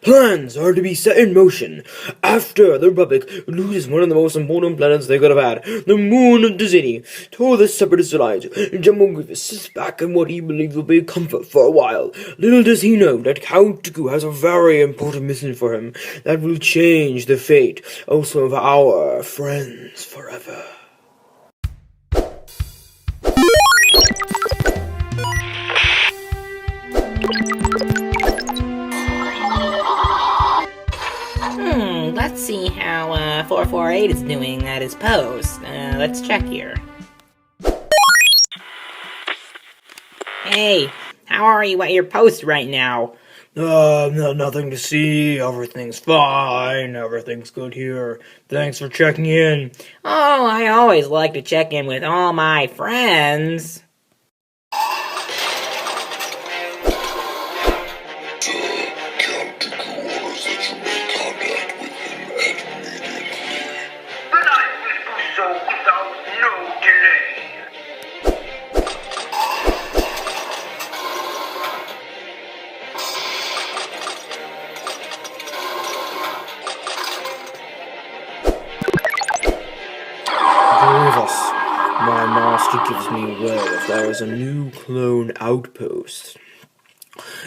Plans are to be set in motion after the Republic loses one of the most important planets they could have had, the Moon of Dazni. To the Separatist alliance, General Grievous sits back in what he believes will be comfort for a while. Little does he know that Count Dooku has a very important mission for him that will change the fate of some of our friends forever. Let's see how 448 is doing at his post. Let's check here. Hey, how are you at your post right now? Nothing to see. Everything's fine. Everything's good here. Thanks for checking in. Oh, I always like to check in with all my friends. Grievous, my master gives me word there is a new clone outpost.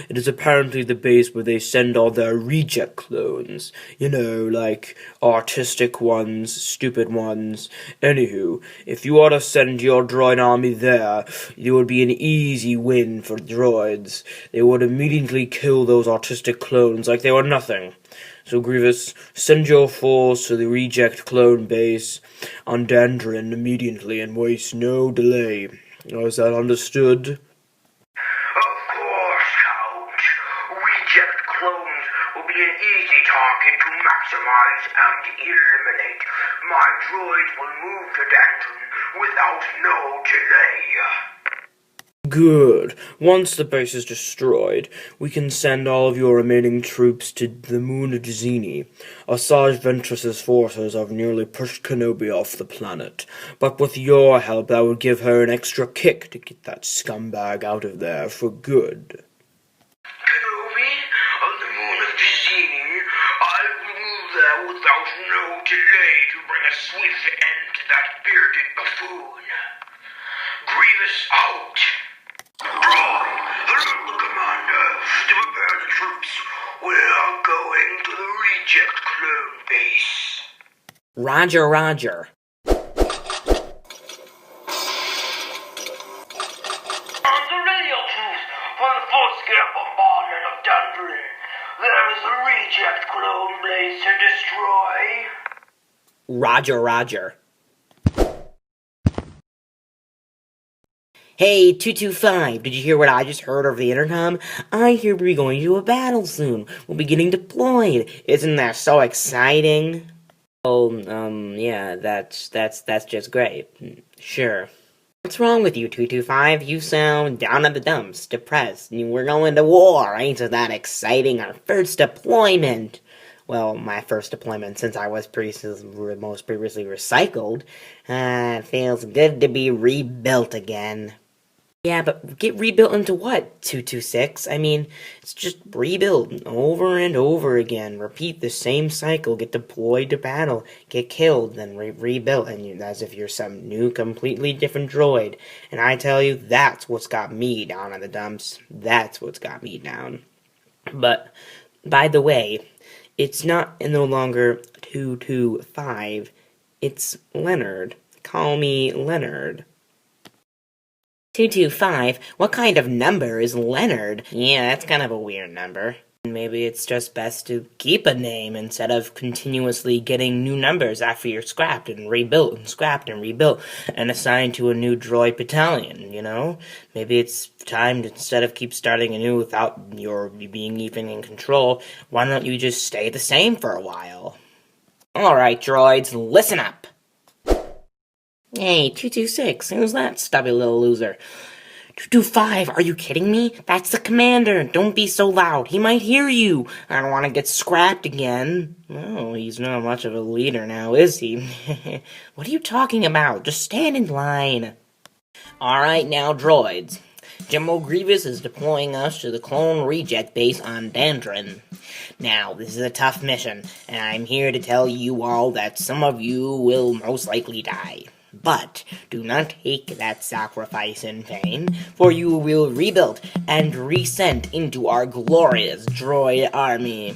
It is apparently the base where they send all their reject clones. You know, like artistic ones, stupid ones. Anywho, if you ought to send your droid army there, it would be an easy win for droids. They would immediately kill those artistic clones like they were nothing. So Grievous, send your force to the reject clone base on Dandrin immediately and waste no delay. Is that understood? Reject clones will be an easy target to maximize and eliminate. My droids will move to Dandrin without no delay. Good. Once the base is destroyed, we can send all of your remaining troops to the Moon of Dazni. Asajj Ventress's forces have nearly pushed Kenobi off the planet, but with your help that would give her an extra kick to get that scumbag out of there for good. On the Moon of Dazni, I will move there without no delay to bring a swift end to that bearded buffoon. Grievous out. Droid, alert the commander to prepare the troops. We are going to the reject clone base. Roger, roger. On the radio truth, when the force get bombardment of Dandrin, there is a reject clone base to destroy. Roger, roger. Hey, 225, did you hear what I just heard over the intercom? I hear we're going to a battle soon. We'll be getting deployed. Isn't that so exciting? Oh, yeah, that's just great. Sure. What's wrong with you, 225? You sound down in the dumps, depressed. We're going to war. Ain't that exciting? Our first deployment. Well, my first deployment since I was most previously recycled. It feels good to be rebuilt again. Yeah, but get rebuilt into what, 226? I mean, it's just rebuild over and over again. Repeat the same cycle. Get deployed to battle. Get killed, then rebuilt. And as if you're some new, completely different droid. And I tell you, that's what's got me down in the dumps. That's what's got me down. But, by the way, it's no longer 225. It's Lenard. Call me Lenard. 225? What kind of number is Lenard? Yeah, that's kind of a weird number. Maybe it's just best to keep a name instead of continuously getting new numbers after you're scrapped and rebuilt and scrapped and rebuilt and assigned to a new droid battalion, you know? Maybe it's time to, instead of keep starting anew without your being even in control, why don't you just stay the same for a while? Alright, droids, listen up! Hey, 226, who's that stubby little loser? 225, are you kidding me? That's the commander. Don't be so loud. He might hear you. I don't want to get scrapped again. Oh, he's not much of a leader now, is he? What are you talking about? Just stand in line. Alright now, droids. General Grievous is deploying us to the clone reject base on Dandrin. Now, this is a tough mission, and I'm here to tell you all that some of you will most likely die. But do not take that sacrifice in vain, for you will rebuild and resent into our glorious droid army.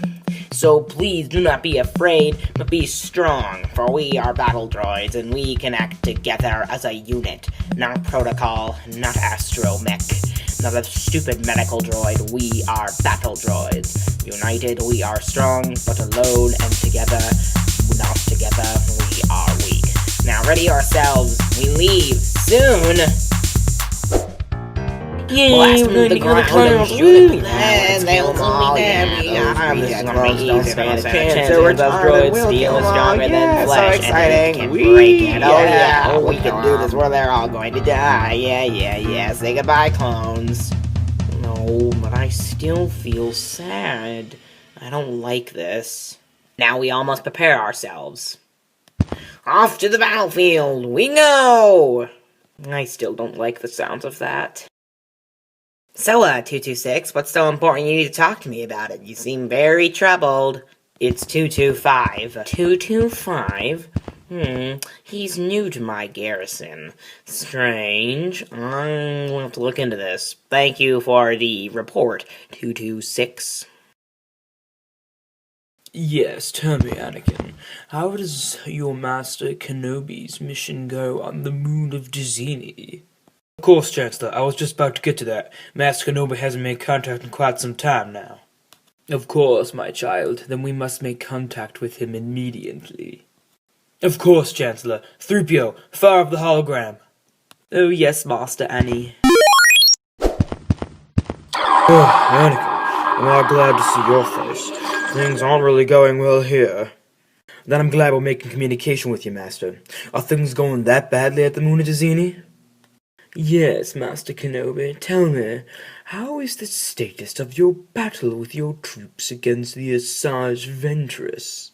So please do not be afraid, but be strong, for we are battle droids, and we can act together as a unit. Not protocol, not astromech, not a stupid medical droid. We are battle droids. United, we are strong, but alone and together, not together, we are weak. Now ready ourselves, we leave soon! Yay, Blast we're them going to to the go to ground clouds. and shoot them. And they'll all be dead. Don't stand a chance. Those droids steel is stronger than flesh, and they can break it. Oh yeah, we can do this. Well, they're all going to die. Yeah. Say goodbye, clones. No, but I still feel sad. I don't like this. Now we all must prepare ourselves. Off to the battlefield, we go! I still don't like the sounds of that. So, 226, what's so important you need to talk to me about it? You seem very troubled. It's 225. 225? He's new to my garrison. Strange. I'm going to have to look into this. Thank you for the report, 226. Yes, tell me, Anakin, how does your Master Kenobi's mission go on the Moon of Dazni? Of course, Chancellor, I was just about to get to that. Master Kenobi hasn't made contact in quite some time now. Of course, my child, then we must make contact with him immediately. Of course, Chancellor. 3PO, fire up the hologram. Oh yes, Master Annie. Anakin, I'm not glad to see your face. Things aren't really going well here. Then I'm glad we're making communication with you, Master. Are things going that badly at the Moon of Dazni? Yes, Master Kenobi. Tell me, how is the status of your battle with your troops against the Asajj Ventress?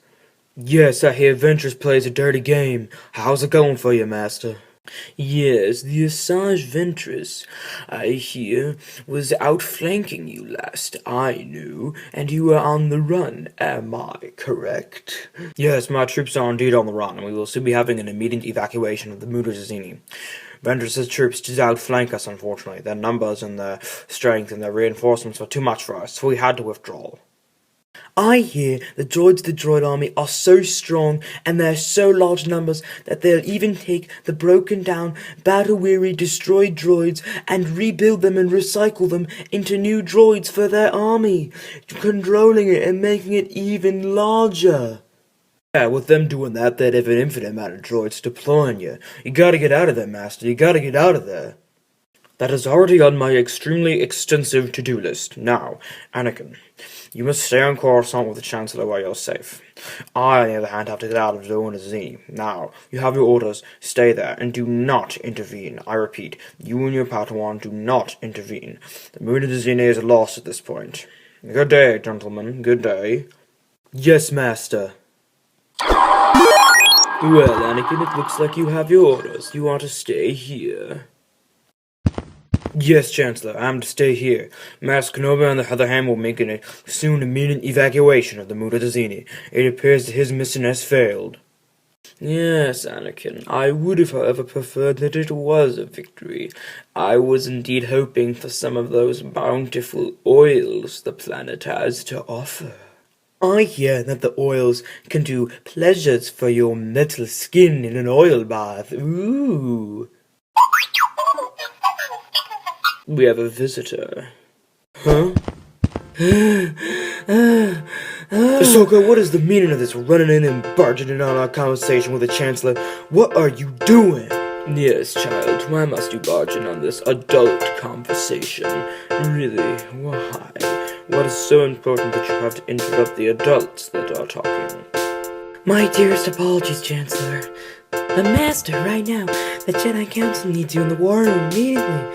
Yes, I hear Ventress plays a dirty game. How's it going for you, Master? Yes, the Asajj Ventress, I hear, was outflanking you last I knew, and you were on the run. Am I correct? Yes, my troops are indeed on the run, and we will soon be having an immediate evacuation of the Moon of Dazni. Ventress's troops did outflank us, unfortunately. Their numbers and their strength and their reinforcements were too much for us, so we had to withdraw. I hear the droid army are so strong and they're so large numbers that they'll even take the broken down, battle-weary, destroyed droids and rebuild them and recycle them into new droids for their army, controlling it and making it even larger. Yeah, with them doing that, they'd have an infinite amount of droids deploying you. You gotta get out of there, Master. You gotta get out of there. That is already on my extremely extensive to-do list. Now, Anakin, you must stay on Coruscant with the Chancellor while you're safe. I, on the other hand, have to get out of Moon of Dazni. Now, you have your orders. Stay there, and do not intervene. I repeat, you and your Padawan do not intervene. The Moon of Dazni is lost at this point. Good day, gentlemen. Good day. Yes, Master. Well, Anakin, it looks like you have your orders. You are to stay here. Yes, Chancellor, I am to stay here. Master Kenobi, on the other hand, will make a soon immediate evacuation of the Moon of Dazni. It appears that his mission has failed. Yes, Anakin, I would have, however, preferred that it was a victory. I was indeed hoping for some of those bountiful oils the planet has to offer. I hear that the oils can do pleasures for your metal skin in an oil bath. Ooh. We have a visitor. Huh? Ahsoka, what is the meaning of this running in and barging in on our conversation with the Chancellor? What are you doing? Yes, child, why must you barge in on this adult conversation? Really, why? What is so important that you have to interrupt the adults that are talking? My dearest apologies, Chancellor. The Master, right now. The Jedi Council needs you in the war room immediately.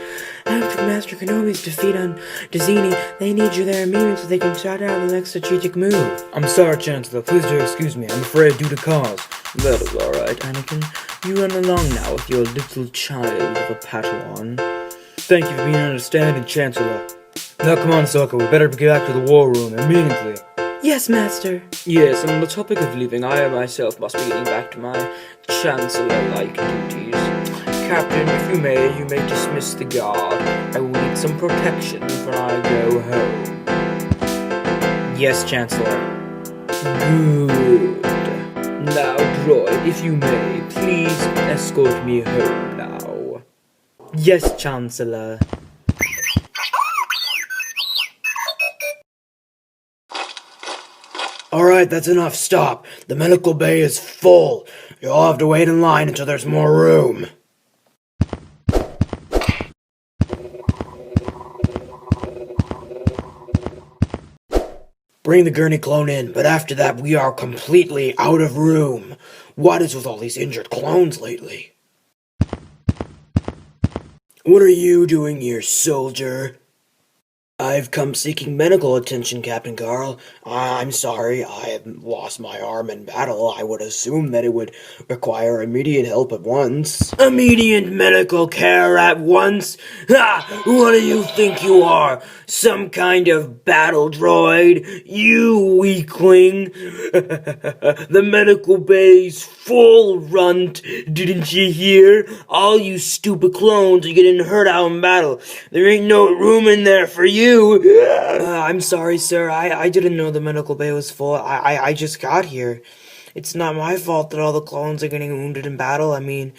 After Master Kenobi's defeat on Dazni, they need you there immediately so they can start out the next strategic move. I'm sorry, Chancellor. Please do excuse me. I'm afraid due to cause. That is alright, Anakin. You run along now with your little child of a Padawan. Thank you for being understanding, Chancellor. Now come on, Sokka, we better get back to the war room immediately. Yes, Master. Yes, and on the topic of leaving, I myself must be getting back to my Chancellor-like duties. Captain, if you may dismiss the guard. I will need some protection when I go home. Yes, Chancellor. Good. Now, droid, if you may, please escort me home now. Yes, Chancellor. Alright, that's enough. Stop. The medical bay is full. You'll have to wait in line until there's more room. Bring the gurney clone in, but after that we are completely out of room. What is with all these injured clones lately? What are you doing here, soldier? I've come seeking medical attention, Captain Carl. I'm sorry, I have lost my arm in battle. I would assume that it would require immediate help at once. Immediate medical care at once? Ha! What do you think you are? Some kind of battle droid? You weakling! The medical bay's full, runt. Didn't you hear? All you stupid clones are getting hurt out in battle. There ain't no room in there for you. I'm sorry, sir. I didn't know the medical bay was full. I just got here. It's not my fault that all the clones are getting wounded in battle. I mean,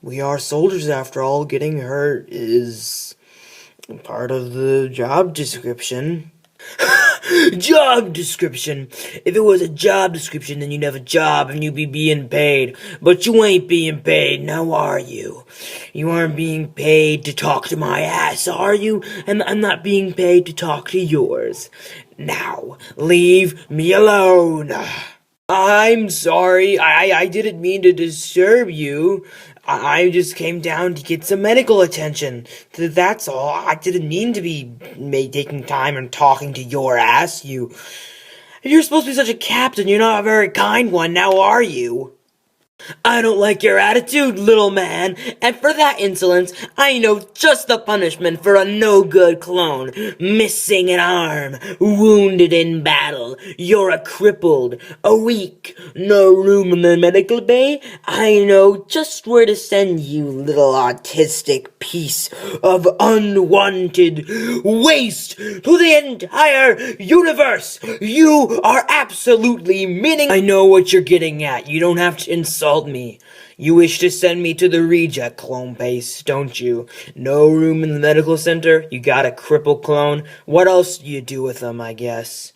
we are soldiers after all. Getting hurt is part of the job description. Job description. If it was a job description, then you'd have a job and you'd be being paid. But you ain't being paid, now are you? You aren't being paid to talk to my ass, are you? And I'm not being paid to talk to yours. Now, leave me alone. I'm sorry, I didn't mean to disturb you. I just came down to get some medical attention. That's all. I didn't mean to be taking time and talking to your ass. You're supposed to be such a captain. You're not a very kind one, now are you? I don't like your attitude, little man, and for that insolence, I know just the punishment for a no-good clone. Missing an arm, wounded in battle, you're a crippled, a weak, no room in the medical bay. I know just where to send you, little autistic piece of unwanted waste to the entire universe. You are absolutely meaning. I know what you're getting at. You don't have to insult me. You wish to send me to the reject clone base, don't you? No room in the medical center? You got a crippled clone? What else do you do with them, I guess?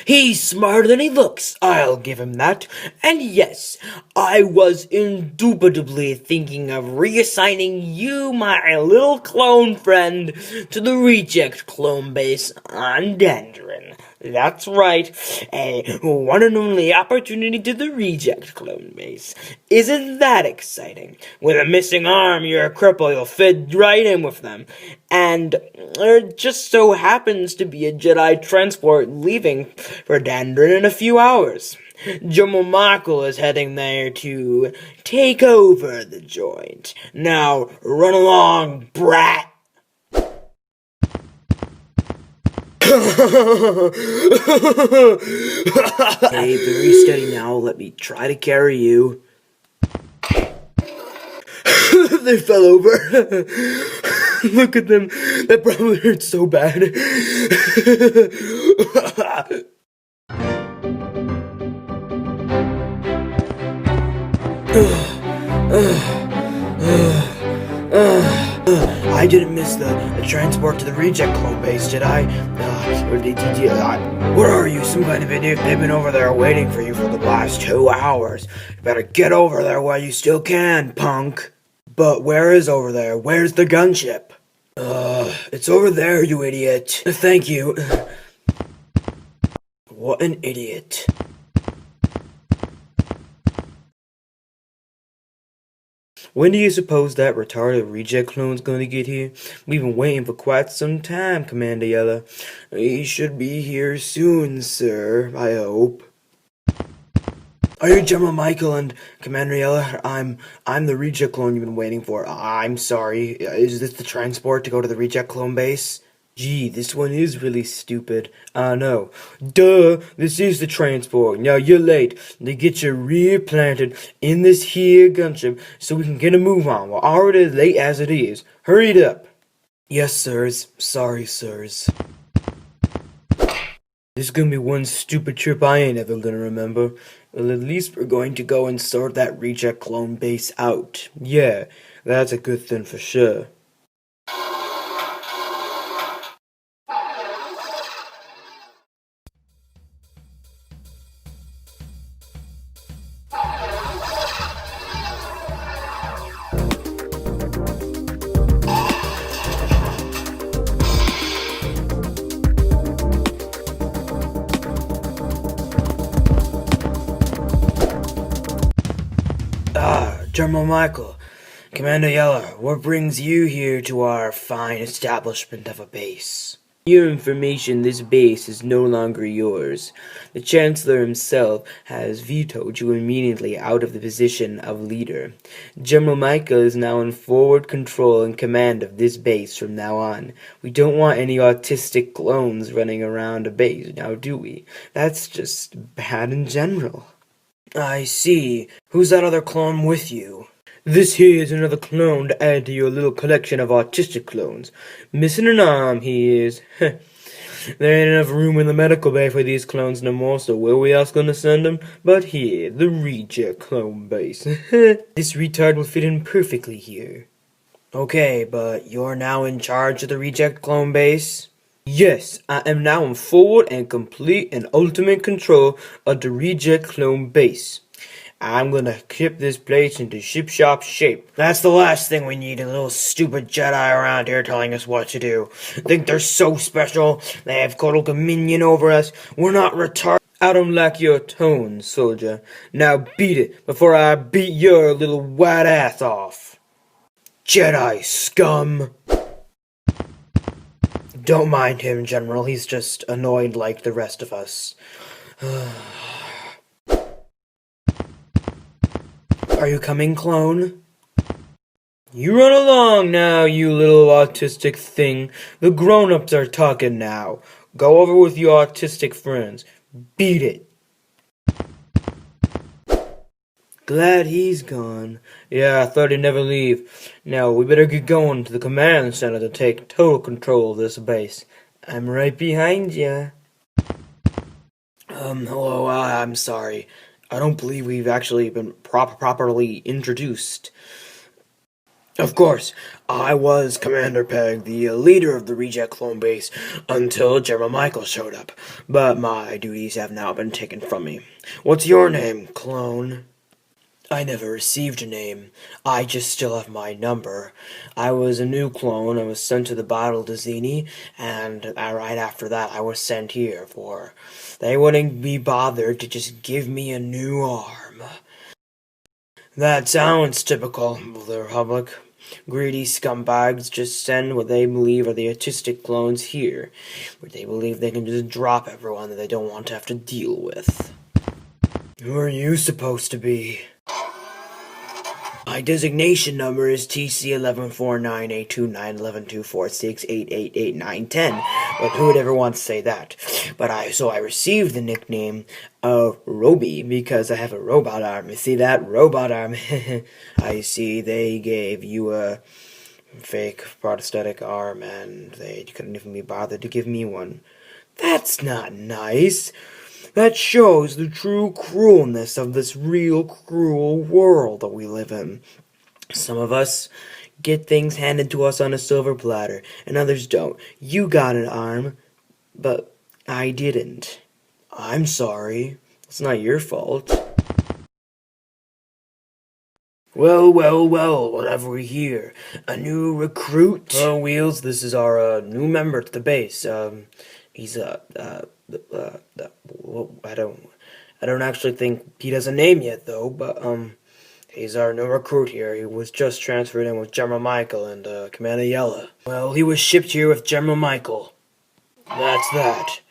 He's smarter than he looks, I'll give him that. And yes, I was indubitably thinking of reassigning you, my little clone friend, to the reject clone base on Dandrin. That's right, a one and only opportunity to the reject clone base. Isn't that exciting? With a missing arm, you're a cripple, you'll fit right in with them. And there just so happens to be a Jedi transport leaving for Dandrin in a few hours. General Michael is heading there to take over the joint. Now, run along, brat! Hey, very steady now. Let me try to carry you. They fell over. Look at them. That probably hurts so bad. I didn't miss the transport to the reject clone base, did I? Where are you? Some kind of idiot? They've been over there waiting for you for the last 2 hours. You better get over there while you still can, punk. But where is over there? Where's the gunship? It's over there, you idiot. Thank you. What an idiot. When do you suppose that retarded reject clone's gonna get here? We've been waiting for quite some time, Commander Yella. He should be here soon, sir, I hope. Are you General Michael and Commander Yella? I'm the reject clone you've been waiting for. I'm sorry. Is this the transport to go to the reject clone base? Gee, this one is really stupid. No. Duh, this is the transport. Now you're late. They get you replanted in this here gunship so we can get a move on. We're already late as it is. Hurry it up. Yes, sirs. Sorry, sirs. This is gonna be one stupid trip I ain't ever gonna remember. Well, at least we're going to go and sort that reject clone base out. Yeah, that's a good thing for sure. General Michael, Commander Yella, what brings you here to our fine establishment of a base? For your information, this base is no longer yours. The Chancellor himself has vetoed you immediately out of the position of leader. General Michael is now in forward control and command of this base from now on. We don't want any autistic clones running around a base, now do we? That's just bad in general. I see. Who's that other clone with you? This here is another clone to add to your little collection of autistic clones. Missing an arm, he is. There ain't enough room in the medical bay for these clones no more, so where we else gonna send them? But here, the reject clone base. This retard will fit in perfectly here. Okay, but you're now in charge of the reject clone base? Yes, I am now in forward and complete and ultimate control of the reject clone base. I'm gonna keep this place into ship-shop shape. That's the last thing we need, a little stupid Jedi around here telling us what to do. Think they're so special, they have total dominion over us. We're not retarded. I don't like your tone, soldier. Now beat it before I beat your little white ass off. Jedi scum! Don't mind him, General. He's just annoyed like the rest of us. Are you coming, clone? You run along now, you little autistic thing. The grown-ups are talking now. Go over with your autistic friends. Beat it. Glad he's gone. Yeah, I thought he'd never leave. Now, we better get going to the command center to take total control of this base. I'm right behind ya. Hello, I'm sorry. I don't believe we've actually been properly introduced. Of course, I was Commander Peg, the leader of the reject clone base, until General Michael showed up. But my duties have now been taken from me. What's your name, clone? I never received a name. I just still have my number. I was a new clone. I was sent to the Battle Dazni, and right after that I was sent here for... They wouldn't be bothered to just give me a new arm. That sounds typical of the Republic. Greedy scumbags just send what they believe are the autistic clones here, where they believe they can just drop everyone that they don't want to have to deal with. Who are you supposed to be? My designation number is TC11498291124688888910, but who would ever want to say that? But I received the nickname of Robey because I have a robot arm. You see that? Robot arm. I see they gave you a fake prosthetic arm and they couldn't even be bothered to give me one. That's not nice. That shows the true cruelness of this real cruel world that we live in. Some of us get things handed to us on a silver platter, and others don't. You got an arm, but I didn't. I'm sorry. It's not your fault. Well, what have we here? A new recruit? Oh, Wheels, this is our new member to the base. He's I don't actually think he has a name yet though, but he's our new recruit here. He was just transferred in with General Michael and Commander Yella. Well, he was shipped here with General Michael. That's that.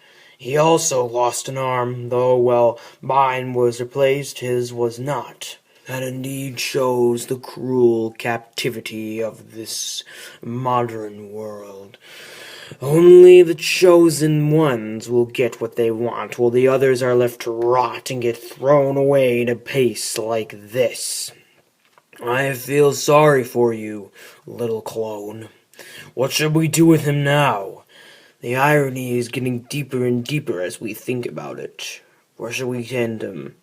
He also lost an arm, though, well, mine was replaced, his was not. That indeed shows the cruel captivity of this modern world. Only the chosen ones will get what they want, while the others are left to rot and get thrown away in a pace like this. I feel sorry for you, little clone. What should we do with him now? The irony is getting deeper and deeper as we think about it. Where should we send him?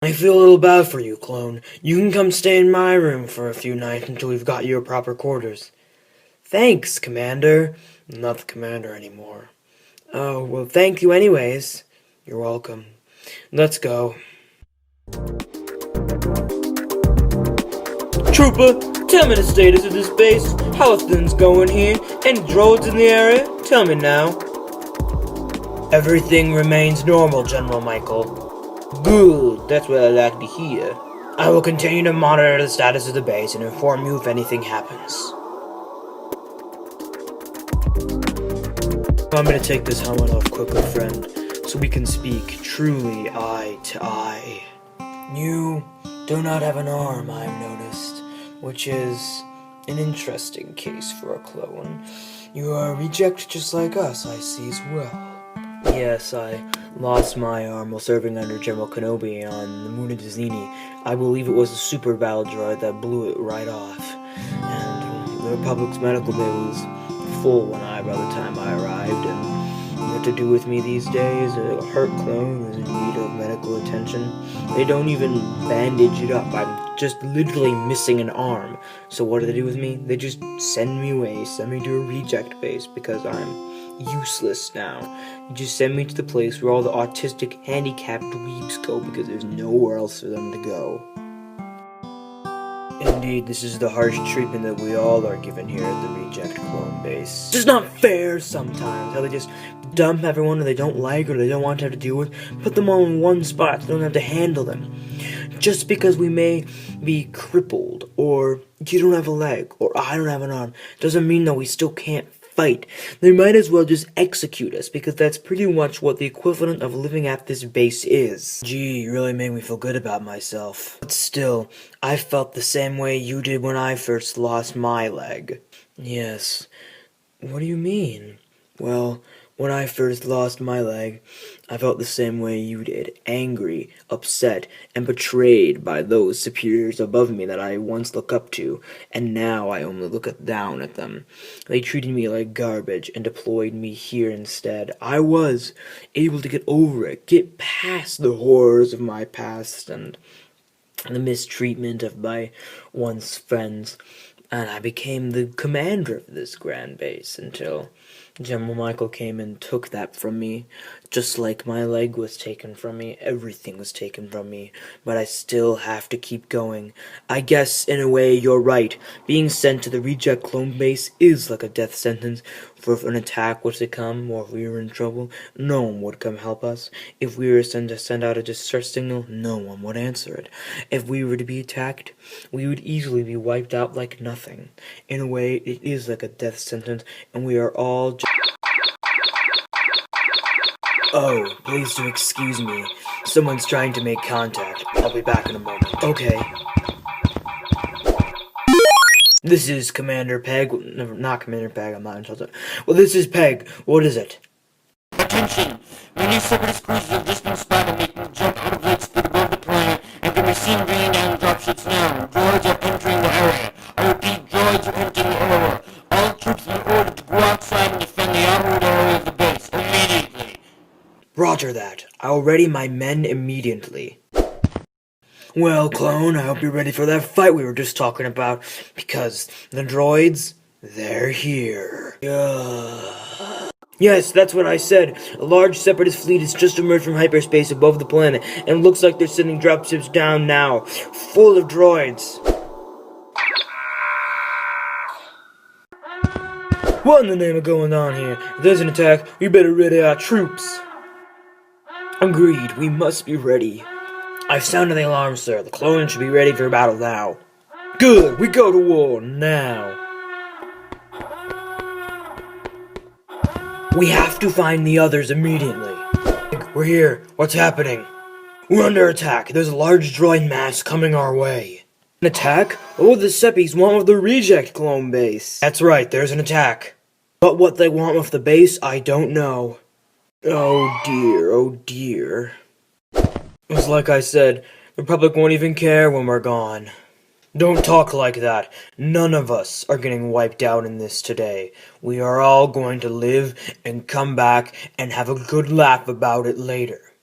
I feel a little bad for you, clone. You can come stay in my room for a few nights until we've got your proper quarters. Thanks, Commander. I'm not the commander anymore. Oh, well, thank you anyways. You're welcome. Let's go. Trooper, tell me the status of this base. How are things going here? Any droids in the area? Tell me now. Everything remains normal, General Michael. Good, that's what I like to hear. I will continue to monitor the status of the base and inform you if anything happens. I'm gonna take this helmet off quickly, friend, so we can speak truly eye to eye. You do not have an arm, I've noticed, which is an interesting case for a clone. You are a reject just like us, I see as well. Yes, I lost my arm while serving under General Kenobi on the Moon of Dazni. I believe it was a super battle droid that blew it right off. And the Republic's medical bay was full by the time I arrived, and what to do with me these days? A hurt clone is in need of medical attention. They don't even bandage it up. I'm just literally missing an arm. So what do they do with me? They just send me away, send me to a reject base because I'm useless now. You just send me to the place where all the autistic, handicapped dweebs go because there's nowhere else for them to go. Indeed, this is the harsh treatment that we all are given here at the Reject Clone Base. It's not fair sometimes, how they just dump everyone that they don't like or they don't want to have to deal with, put them all in one spot so they don't have to handle them. Just because we may be crippled, or you don't have a leg, or I don't have an arm, doesn't mean that we still can't fight. They might as well just execute us, because that's pretty much what the equivalent of living at this base is. Gee, you really made me feel good about myself. But still, I felt the same way you did when I first lost my leg. Yes. What do you mean? Well, when I first lost my leg, I felt the same way you did, angry, upset, and betrayed by those superiors above me that I once looked up to, and now I only look down at them. They treated me like garbage and deployed me here instead. I was able to get over it, get past the horrors of my past and the mistreatment of my once friends, and I became the commander of this grand base until General Michael came and took that from me. Just like my leg was taken from me, everything was taken from me, but I still have to keep going. I guess, in a way, you're right. Being sent to the Reject Clone Base is like a death sentence, for if an attack was to come, or if we were in trouble, no one would come help us. If we were to send out a distress signal, no one would answer it. If we were to be attacked, we would easily be wiped out like nothing. In a way, it is like a death sentence, and we are all Oh, please do excuse me. Someone's trying to make contact. I'll be back in a moment. Okay. This is Commander Peg. No, not Commander Peg, I'm not intelligent. Well, this is Peg. What is it? Attention! Many separate cruisers have just been spotted making jump out of light speed above the planet and can be seen bringing down dropships now. Droids are entering the area. I repeat, droids are entering the area. All troops have been ordered to go outside and defend the outward area of the base immediately. Roger that. I'll ready my men immediately. Well, clone, I hope you're ready for that fight we were just talking about, because the droids, they're here. Yes, that's what I said. A large separatist fleet has just emerged from hyperspace above the planet, and looks like they're sending dropships down now, full of droids. What in the name of going on here? If there's an attack, we better ready our troops. Agreed, we must be ready. I've sounded the alarm, sir. The clones should be ready for battle now. Good, we go to war now. We have to find the others immediately. We're here. What's happening? We're under attack. There's a large droid mass coming our way. An attack? What would the Seppies want with the reject clone base? That's right, there's an attack. But what they want with the base, I don't know. Oh dear, oh dear. It's like I said, the Republic won't even care when we're gone. Don't talk like that. None of us are getting wiped out in this today. We are all going to live and come back and have a good laugh about it later.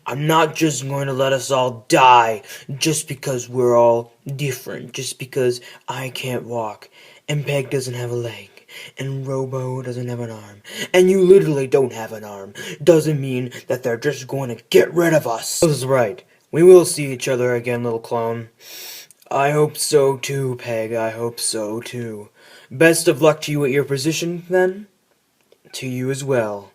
I'm not just going to let us all die just because we're all different, just because I can't walk, and Peg doesn't have a leg, and Robo doesn't have an arm, and you literally don't have an arm. Doesn't mean that they're just going to get rid of us. That's right. We will see each other again, little clone. I hope so too, Peg. I hope so too. Best of luck to you at your position, then. To you as well.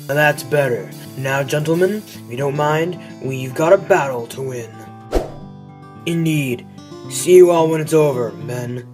That's better. Now, gentlemen, if you don't mind, we've got a battle to win. Indeed. See you all when it's over, men.